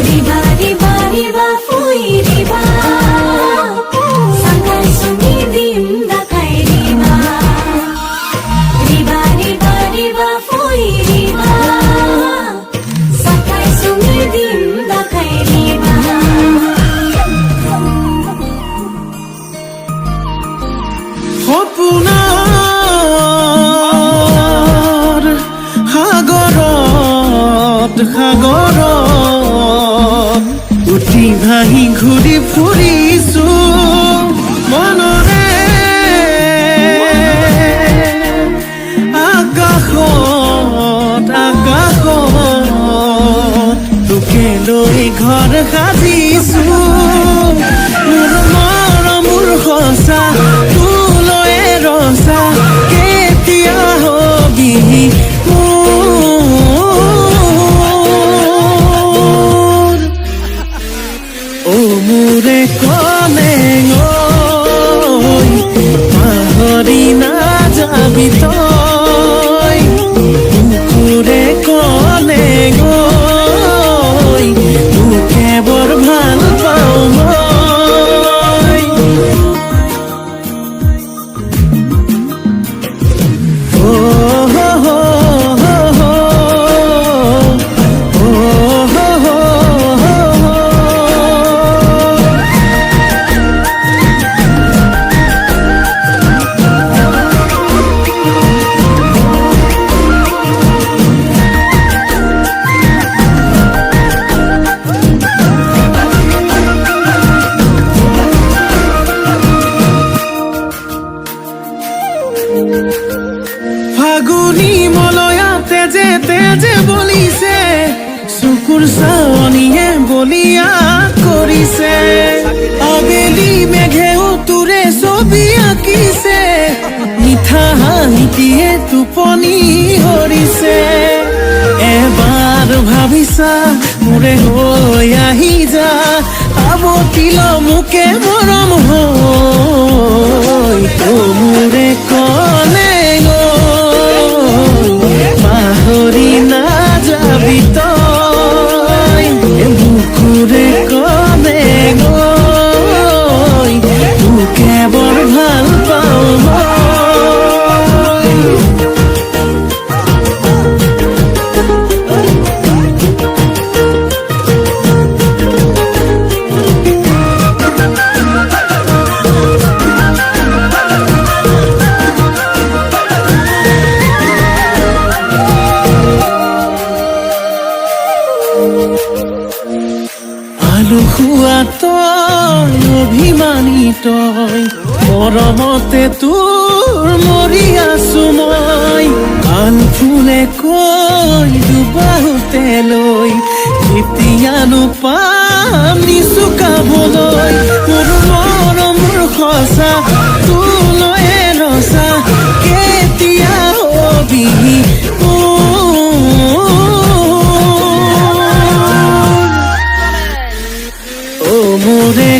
Riba, riba, riba, fui riba. Sakai sungi dim dakai riba. Riba, riba, riba, fui riba. Sakai sungi dim dakai riba. সপোনৰ সাগৰত উঠি ভাহি ঘূৰি ফুৰিছো মনৰে আকাশত তোকে লৈ ঘৰ সাজিছো মোৰ মৰম মোৰ সঁচা তোলৈ ৰচা কেতিয়া হবি মোৰে কলে পাহৰি নাযাবি তই কুকুৰে কলে তোকে বৰ ভাল পাওঁ মই ফাগুনী মলয়া তেজে তেজে বলিছে চকুৰ চাৱনীয়ে বলিয়া কৰিছে আবেলি মেঘেও তোৰে ছবি আঁকিছে মিঠা হাঁহিটিয়ে টোপনি হৰিছে এবাৰ ভাবিছা মোৰে হৈ আহি যা আৱতিল মোকে মৰম হৈ মোৰে কলে পাহৰি নাযাবি তই বুকুৰে কলে তোকে বৰ ভাল পাওঁ মই আলসুৱা তই অভিমানী তই মৰমতে তোৰ মৰি আছো মই আন ফুলে কৈ দুবাহুতে লৈ কেতিয়ানো পাম নিচুকাবলৈ মোৰ মৰম মোৰ সঁচা তোলৈ ৰচা কেতিয়া হবি মোৰে